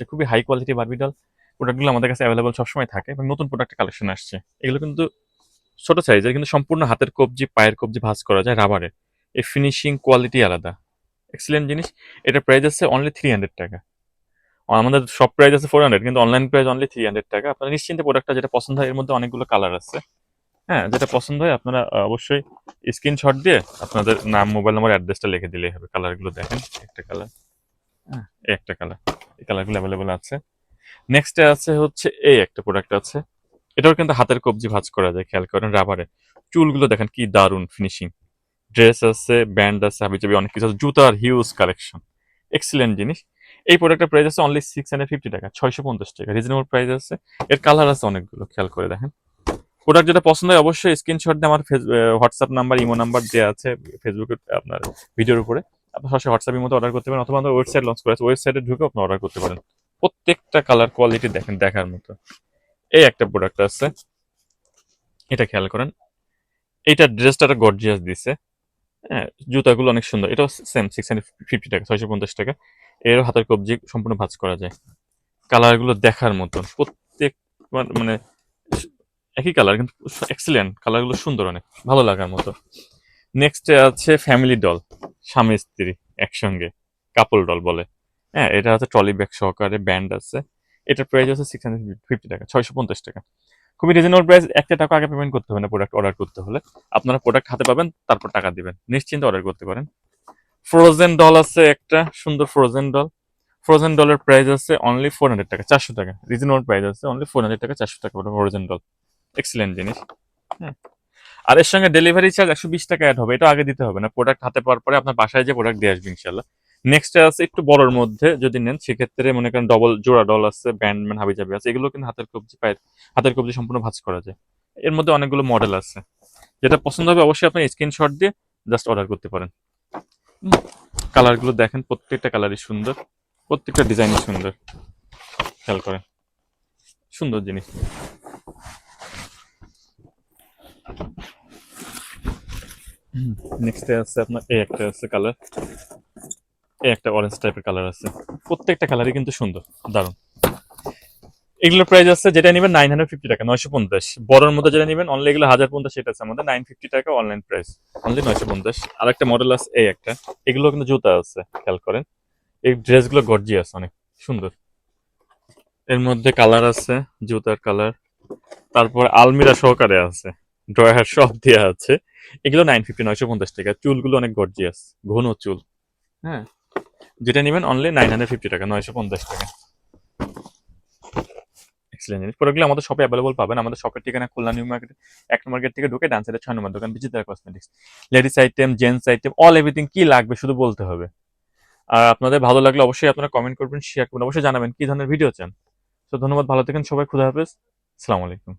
খুবই high quality Barbie doll প্রোডাক্টগুলো আমাদের কাছে অ্যাভেলেবল সবসময় থাকে এবং নতুন প্রোডাক্টের কালেকশন আসছে। এগুলো কিন্তু ছোট সাইজের, কিন্তু সম্পূর্ণ হাতের কবজি, পায়ের কবজি ভাঁজ করা যায় রাবারের। এই ফিনিশিং কোয়ালিটি আলাদা, এক্সিলেন্ট জিনিস। এটা প্রাইস আছে অনলি 300 টাকা। আমাদের সব প্রাইস আছে 400, কিন্তু অনলাইন প্রাইস অনলি 300 টাকা। আপনারা নিশ্চিন্তে প্রোডাক্টটা যেটা পছন্দ হয়, এর মধ্যে অনেকগুলো কালার আছে। হ্যাঁ, যেটা পছন্দ হয় আপনারা অবশ্যই স্ক্রিনশট দিয়ে আপনাদের নাম, মোবাইল নম্বর, অ্যাড্রেসটা লিখে দিলেই হবে। কালারগুলো দেখেন, একটা কালার, হ্যাঁ, এই একটা কালার, এই কালারগুলো অ্যাভেলেবল আছে। নেক্সটে আছে হচ্ছে এই একটা প্রোডাক্ট আছে, এটাও কিন্তু হাতের কবজি ভাঁজ করা যায়, খেয়াল করেন রাবারের। চুলগুলো দেখেন কি দারুণ ফিনিশিং। ড্রেস আছে, ব্যান্ড আছে, হাবিজাবি অনেক কিছু আছে, জুতার হিউজ কালেকশন, এক্সিলেন্ট জিনিস। এই প্রোডাক্টের প্রাইস আছে অনলি 650 টাকা, 650 টাকা, রিজনেবল প্রাইস আছে। এর কালার আছে অনেকগুলো, খেয়াল করে দেখেন। প্রোডাক্ট যেটা পছন্দ হয় অবশ্যই স্ক্রিনশট দিয়ে আমার হোয়াটসঅ্যাপ নাম্বার, ইমো নাম্বার দেওয়া আছে ফেসবুকে আপনার ভিডিওর উপরে। আপনি সরাসরি হোয়াটসঅ্যাপ ইমোতে অর্ডার করতে পারেন, অথবা আমাদের ওয়েবসাইট লঞ্চ করেছে, ওয়েবসাইটে ঢুকে আপনি অর্ডার করতে পারেন। প্রত্যেকটা কালার কোয়ালিটি দেখেন, দেখার মতো। এই একটা প্রোডাক্ট আছে, এটা খেয়াল করেন। এইটা ড্রেসটা গর্জিয়াস দিছে। হ্যাঁ, জুতাগুলো অনেক সুন্দর। এটাও সেম 650 টাকা, 650 টাকা। এর হাতের কবজি সম্পূর্ণ ভাঁজ করা যায়। কালারগুলো দেখার মতন, প্রত্যেক মানে একই কালার কিন্তু এক্সিলেন্ট। কালারগুলো সুন্দর, অনেক ভালো লাগার মতো। নেক্সট আছে ফ্যামিলি ডল, স্বামী স্ত্রী একসঙ্গে, কাপল ডল বলে। হ্যাঁ, এটা হচ্ছে ট্রলি ব্যাগ সহকারে, ব্যান্ড আছে। এটার প্রাইস হচ্ছে 650 টাকা, 650 টাকা। খুবই রিজনেবল প্রাইস। একটা টাকা আগে পেমেন্ট করতে হবে না প্রোডাক্ট অর্ডার করতে হলে। আপনারা প্রোডাক্ট হাতে পাবেন, তারপর টাকা দিবেন, নিশ্চিন্তে অর্ডার করতে পারেন। ফ্রোজেন ডল আছে একটা সুন্দর ফ্রোজেন ডল। ফ্রোজেন ডলের প্রাইস আছে অনলি 400 টাকা, 400 টাকা। রিজনেবল প্রাইস আছে অনলি 400 টাকা, 400 টাকা ফ্রোজেন ডল, এক্সিলেন্ট জিনিস। হ্যাঁ, আর এর সঙ্গে ডেলিভারি চার্জ 120 টাকা অ্যাড হবে। এটা আগে দিতে হবে না, প্রোডাক্ট হাতে পাওয়ার পরে আপনার বাসায় যে প্রোডাক্ট দিয়ে আসবে ইনশাল্লাহ। নেক্সট আছে একটু বড়র মধ্যে যদি নেন, সেক্ষেত্রে মনে করেন ডবল জোড়া ডল আছে, ব্যান্ডম্যান, হাবি জাবি আছে। এগুলো কিন্তু হাতের কবজি, পায়ের হাতের কবজি সম্পূর্ণ ভাঁজ করা যায়। এর মধ্যে অনেকগুলো মডেল আছে, যেটা পছন্দ হবে অবশ্যই আপনি স্ক্রিনশট দিয়ে জাস্ট অর্ডার করতে পারেন। কালারগুলো দেখেন, প্রত্যেকটা কালারই সুন্দর, প্রত্যেকটা ডিজাইনই সুন্দর, খেয়াল করেন, সুন্দর জিনিস। নেক্সটে আছে আপনার এই একটা আছে কালার, এই একটা অরেঞ্জ টাইপের কালার আছে। প্রত্যেকটা কালারই কিন্তু সুন্দর, দারুণ। এগুলোর প্রাইস আছে, যেটা নেবেন 950 টাকা, 950। বড়র মধ্যে যেটা নেবেন অনলি এগুলো 1050, সেটা আছে আমাদের 950 টাকা অনলাইন প্রাইস, অনলি 950। আর একটা মডেল আছে এই একটা, এগুলো কিন্তু জুতা আছে, খেয়াল করেন। এই ড্রেসগুলো গর্জিয়াস, অনেক সুন্দর। এর মধ্যে কালার আছে, জুতার কালার, তারপর আলমিরা সহকারে আছে, ড্রয়ার সব দেওয়া আছে। এগুলো 950, 950 টাকা। চুলগুলো অনেক গর্জিয়াস, ঘন চুল। হ্যাঁ, যেটা নেবেন অনলি 950 টাকা, 950 টাকা। এক্সেলেন্ট জিনিস। প্রোডাক্টগুলো আমাদের শপে অ্যাভেলেবল পাবেন। আমাদের শপের ঠিকানা খুলনা নিউ মার্কেট, 1 নম্বর গেট থেকে ঢুকে ডান সাইডে 6 নম্বর দোকান, Bichitra cosmetics. Ladies item, gents item, all everything, কি লাগবে শুধু বলতে হবে। আর আপনাদের ভালো লাগলে অবশ্যই আপনারা কমেন্ট করবেন, শেয়ার করবেন, অবশ্যই জানাবেন কি ধরনের ভিডিও চান। তো ধন্যবাদ, ভালো থাকেন সবাই, খুদা হাফেজ, আসসালামু আলাইকুম।